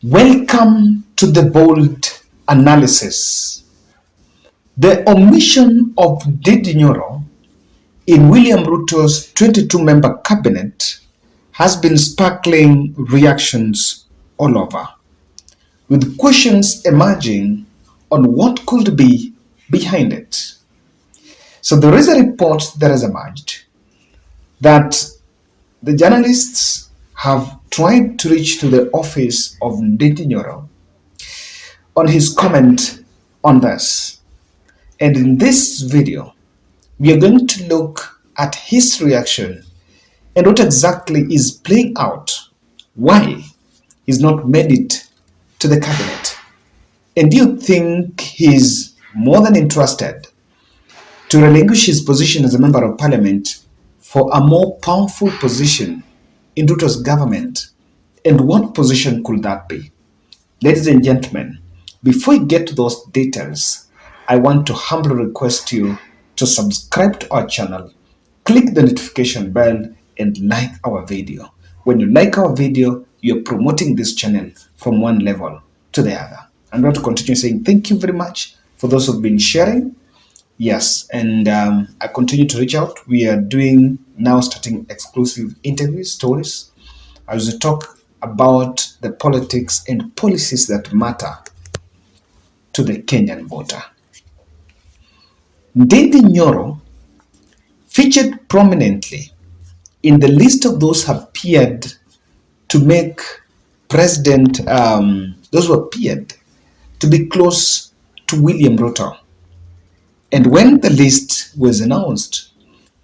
Welcome to the bold analysis. The omission of Ndindi Nyoro in William Ruto's 22-member cabinet has been sparkling reactions all over, with questions emerging on what could be behind it. So there is a report that has emerged that the journalists have tried to reach to the office of Ndindi Nyoro on his comment on this. And in this video, we are going to look at his reaction and what exactly is playing out, why he's not made it to the cabinet. And do you think he's more than interested to relinquish his position as a member of parliament for a more powerful position in Ruto's government? And what position could that be? Ladies and gentlemen, before we get to those details, I want to humbly request you to subscribe to our channel, click the notification bell, and like our video. When you like our video, you're promoting this channel from one level to the other. I'm going to continue saying thank you very much for those who've been sharing. Yes, and I continue to reach out. We are doing now starting exclusive interviews, stories, as we talk about the politics and policies that matter to the Kenyan voter. Ndindi Nyoro featured prominently in the list of those who appeared to make President, those who appeared to be close to William Ruto. And when the list was announced,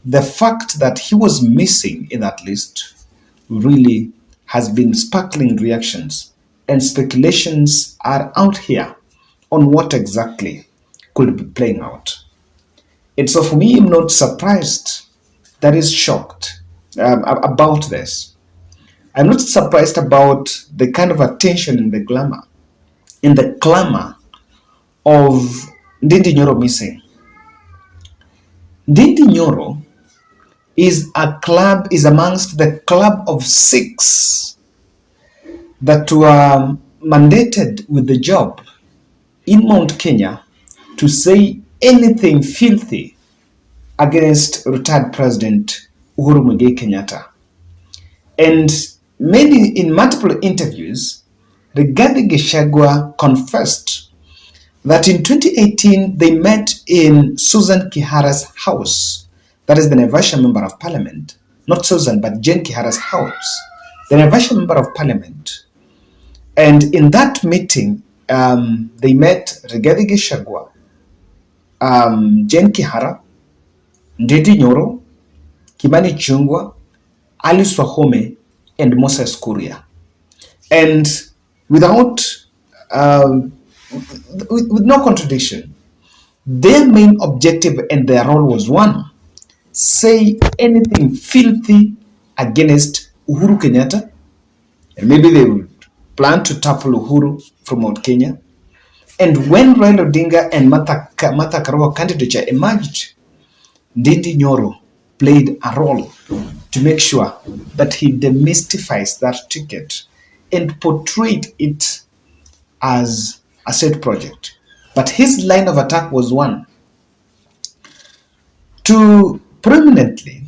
the fact that he was missing in that list really has been sparkling reactions, and speculations are out here on what exactly could be playing out. And so for me, I'm not surprised, that is shocked about this. I'm not surprised about the kind of attention and the glamour, in the clamor of Ndindi Nyoro missing. Ndindi Nyoro is amongst the club of 6 that were mandated with the job in Mount Kenya to say anything filthy against retired President Uhuru Muigai Kenyatta. And in multiple interviews, Rigathi Gachagua confessed that in 2018 they met in Susan Kihara's house. That is the Naivasha Member of Parliament, not Susan, but Jane Kihara's house, the Naivasha Member of Parliament. And in that meeting, they met Rigathi Gachagua, Jane Kihara, Ndindi Nyoro, Kimani Ichung'wah, Alice Wahome, and Moses Kuria. And without, with no contradiction, their main objective and their role was one: say anything filthy against Uhuru Kenyatta, and maybe they would plan to topple Uhuru from Mount Kenya. And when Raila Odinga and Martha Karua candidature emerged, Ndindi Nyoro played a role to make sure that he demystifies that ticket and portrayed it as a set project. But his line of attack was one: to prominently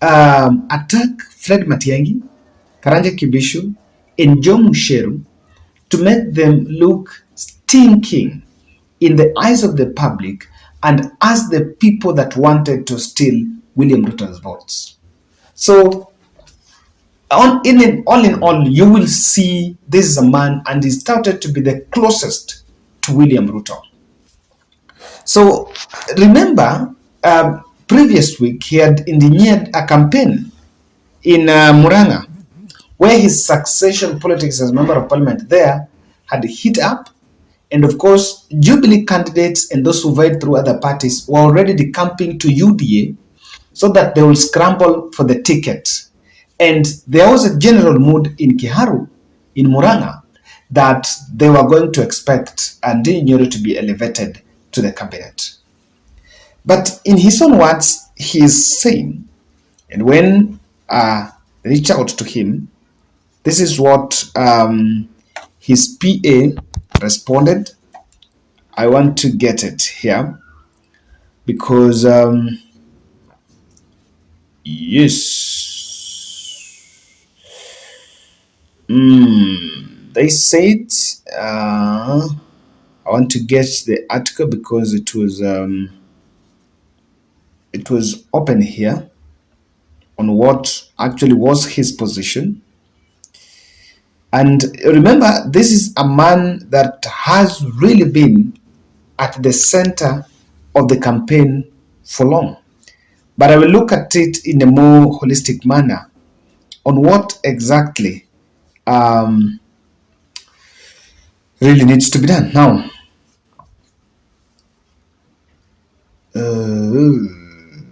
attack Fred Matiang'i, Karanja Kibishu, and Joe Musheru, to make them look stinking in the eyes of the public and as the people that wanted to steal William Ruto's votes. So, all in all, you will see this is a man, and he's touted to be the closest to William Ruto. So, remember, previous week he had engineered a campaign in Muran'ga, where his succession politics as member of parliament there had hit up. And of course, Jubilee candidates and those who vied through other parties were already decamping to UDA so that they will scramble for the ticket. And there was a general mood in Kiharu, in Muran'ga, that they were going to expect Ndindi Nyoro to be elevated to the cabinet. But in his own words, he is saying, and when they reached out to him, This is what his PA responded. I want to get it here because yes, they said I want to get the article because it was open here on what actually was his position. And remember, this is a man that has really been at the center of the campaign for long. But I will look at it in a more holistic manner on what exactly really needs to be done. Now,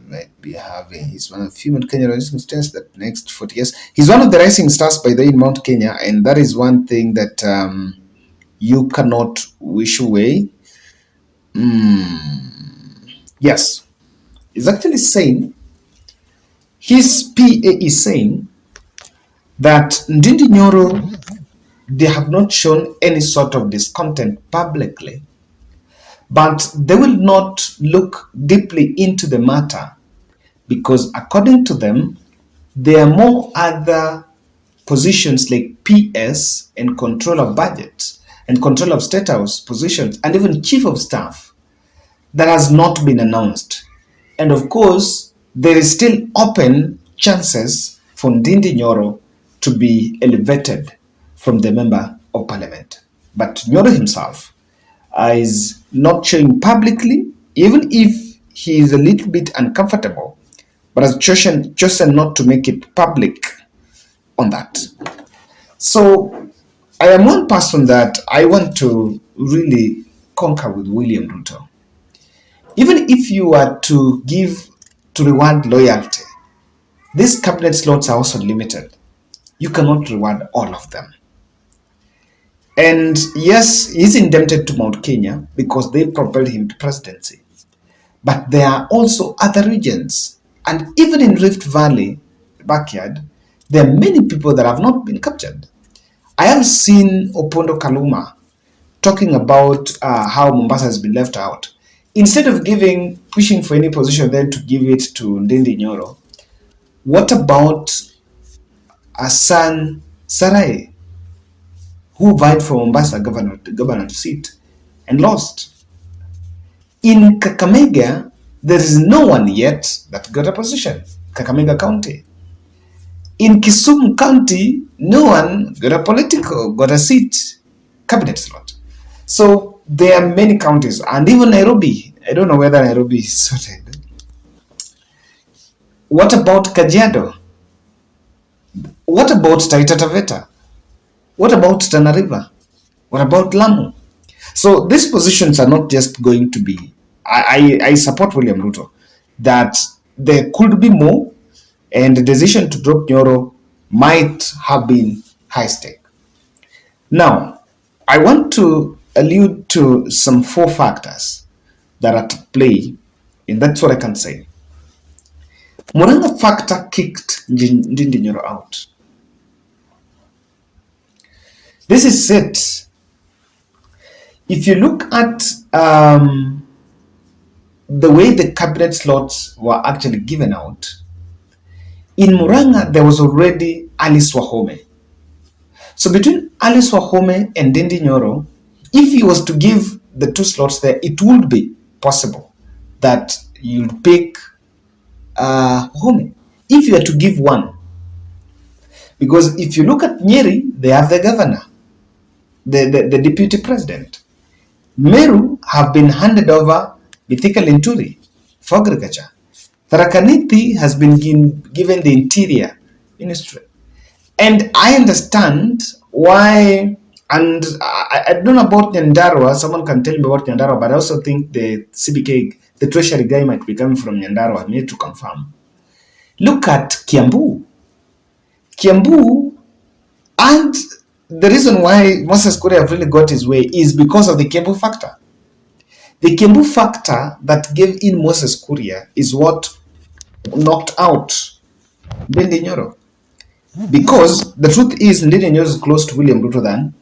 might be having, he's one of few Mount Kenya rising stars that next 40 years. He's one of the rising stars, by the way, in Mount Kenya, and that is one thing that you cannot wish away. Yes, he's actually saying, his PA is saying that Ndindi Nyoro, they have not shown any sort of discontent publicly, but they will not look deeply into the matter because according to them, there are more other positions like PS and control of budget and control of state house positions and even chief of staff that has not been announced. And of course, there is still open chances for Ndindi Nyoro to be elevated from the member of parliament. But Nyoro himself is not showing publicly, even if he is a little bit uncomfortable, but has chosen not to make it public on that. So I am one person that I want to really conquer with William Ruto. Even if you are to reward loyalty, these cabinet slots are also limited. You cannot reward all of them. And yes, he's indebted to Mount Kenya because they propelled him to presidency. But there are also other regions. And even in Rift Valley, backyard, there are many people that have not been captured. I have seen Opondo Kaluma talking about how Mombasa has been left out. Instead of pushing for any position then to give it to Ndindi Nyoro, what about Hassan Sarai, who vied for Mombasa governor seat and lost? In Kakamega, there is no one yet that got a position, Kakamega County. In Kisumu County, no one got a seat, cabinet slot. So there are many counties, and even Nairobi. I don't know whether Nairobi is sorted. What about Kajiado? What about Taita Taveta? What about Tana River? What about Lamu? So these positions are not just going to be, I support William Ruto, that there could be more, and the decision to drop Nyoro might have been high stake. Now, I want to allude to some 4 factors that are at play, and that's what I can say. Muran'ga factor kicked Ndindi Nyoro out. This is set. If you look at the way the cabinet slots were actually given out, in Muran'ga there was already Alice Wahome. So between Alice Wahome and Ndindi Nyoro, if he was to give the 2 slots there, it would be possible that you'd pick Wahome if you are to give one. Because if you look at Nyeri, they have the governor, the deputy president. Meru have been handed over Mithika Linturi for agriculture. Tharaka Nithi has been given the interior ministry. And I understand why, and I don't know about Nyandarua, someone can tell me about Nyandarua, but I also think the CBK, the treasury guy might be coming from Nyandarua. I need to confirm. Look at Kiambu. Kiambu, and the reason why Moses Kuria have really got his way is because of the Kiambu factor. The Kiambu factor that gave in Moses Kuria is what knocked out Ndindi Nyoro. Because the truth is, Ndindi Nyoro is close to William Ruto than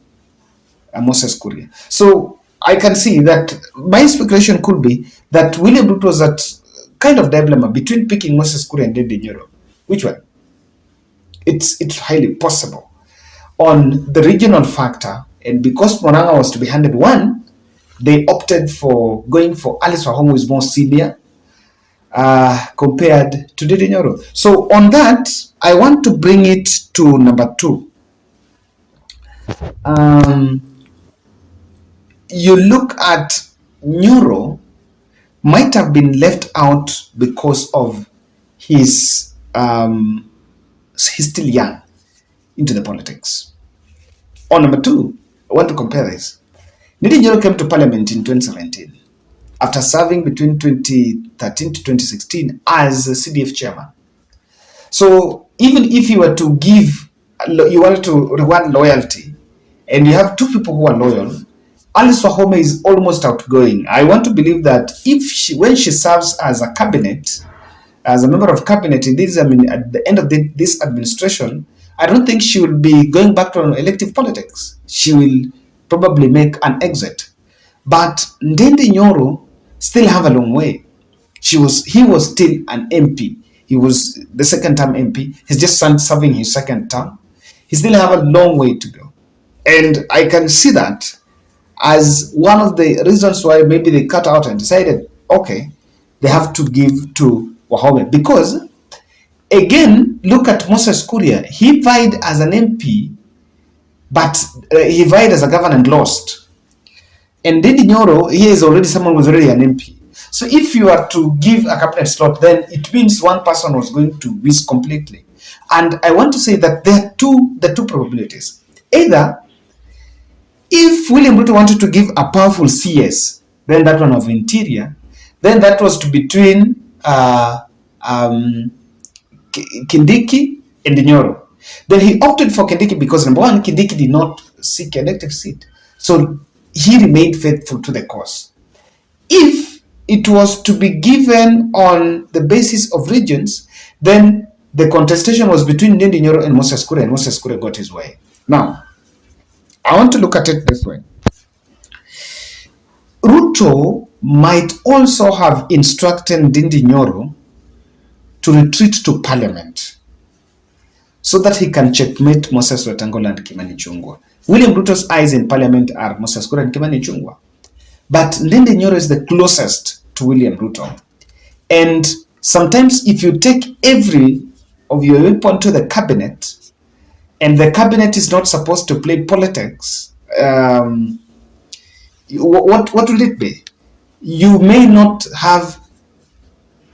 Moses Kuria. So I can see that my speculation could be that William Ruto was at kind of dilemma between picking Moses Kuria and Ndindi Nyoro. Which one? It's highly possible. On the regional factor, and because Muran'ga was to be handed one, they opted for going for Alice Wahome, who is more senior compared to Ndindi Nyoro. So on that, I want to bring it to number two. You look at Nyoro, might have been left out because of he's still young into the politics. On number two, I want to compare this. Ndindi Nyoro came to parliament in 2017 after serving between 2013 to 2016 as a CDF chairman. So even if you were to give, you wanted to reward loyalty, and you have two people who are loyal, Alice Wahome is almost outgoing. I want to believe that when she serves as a cabinet, as a member of cabinet, at the end of this administration, I don't think she will be going back to elective politics. She will probably make an exit. But Ndindi Nyoro still have a long way. He was still an MP. He was the second term MP. He's just serving his second term. He still have a long way to go. And I can see that as one of the reasons why maybe they cut out and decided, okay, they have to give to Wahome. Because, again, look at Moses Kuria. He vied as an MP, but he vied as a governor and lost. And Ndindi Nyoro, he is already someone who was already an MP. So if you are to give a cabinet slot, then it means one person was going to miss completely. And I want to say that there are the two probabilities. Either, if William Ruto wanted to give a powerful CS, then that one of Interior, then that was to between Kindiki and Nyoro. Then he opted for Kindiki because, number one, Kindiki did not seek an elective seat. So he remained faithful to the cause. If it was to be given on the basis of regions, then the contestation was between Ndindi Nyoro and Moses Kuria, and Moses Kuria got his way. Now, I want to look at it this way. Ruto might also have instructed Ndindi Nyoro to retreat to parliament so that he can checkmate Moses Wetangula and Kimani Ichung'wah. William Ruto's eyes in parliament are Moses Kuria and Kimani Ichung'wah. But Ndindi Nyoro is the closest to William Ruto. And sometimes if you take every of your input to the cabinet, and the cabinet is not supposed to play politics, what will it be? You may not have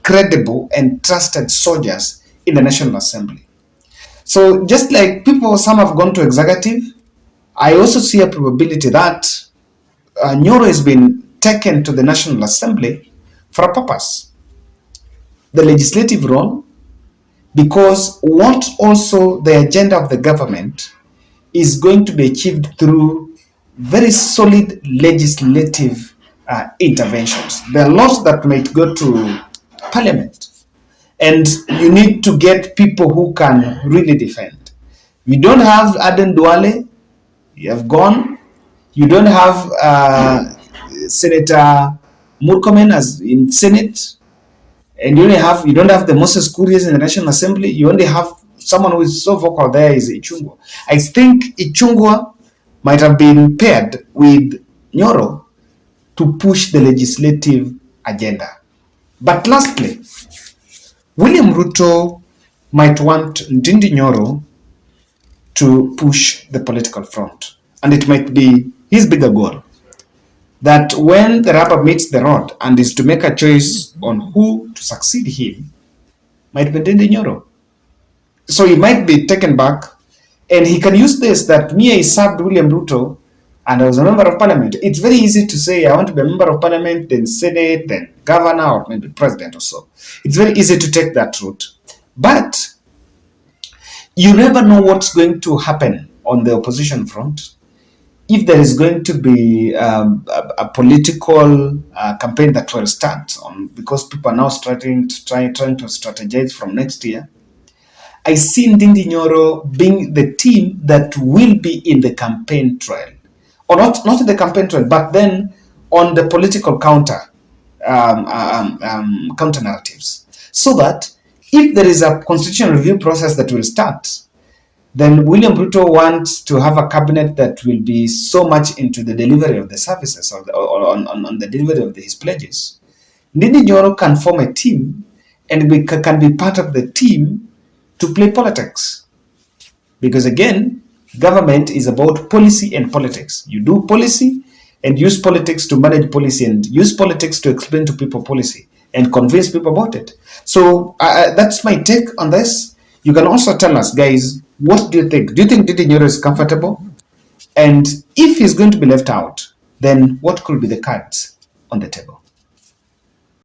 credible and trusted soldiers in the National Assembly. So just like some have gone to executive, I also see a probability that Nyoro has been taken to the National Assembly for a purpose. The legislative role, because what also the agenda of the government is going to be achieved through very solid legislative interventions. There are laws that might go to parliament, and you need to get people who can really defend. We don't have Aden Duale, you have gone. You don't have Senator Murkomen as in Senate, and you don't have the Moses Kurias in the National Assembly. You only have someone who is so vocal there is Ichung'wah. I think Ichung'wah might have been paired with Nyoro to push the legislative agenda. But lastly, William Ruto might want Ndindi Nyoro to push the political front. And it might be his bigger goal, that when the rubber meets the road and is to make a choice on who to succeed him, might be Ndindi Nyoro. So he might be taken back, and he can use this that I served William Ruto and I was a member of parliament. It's very easy to say I want to be a member of parliament, then Senate, then governor, or maybe president or so. It's very easy to take that route. But you never know what's going to happen on the opposition front. If there is going to be a political campaign that will start on, because people are now trying to strategize from next year, I see Ndindi Nyoro being the team that will be in the campaign trail. Or not in the campaign trail, but then on the political counter narratives. So that if there is a constitutional review process that will start, then William Ruto wants to have a cabinet that will be so much into the delivery of the services or on the delivery of his pledges. Ndindi Nyoro can form a team and can be part of the team to play politics. Because again, government is about policy and politics. You do policy and use politics to manage policy and use politics to explain to people policy and convince people about it. So that's my take on this. You can also tell us, guys, what do you think? Do you think Ndindi Nyoro is comfortable? And if he's going to be left out, then what could be the cards on the table?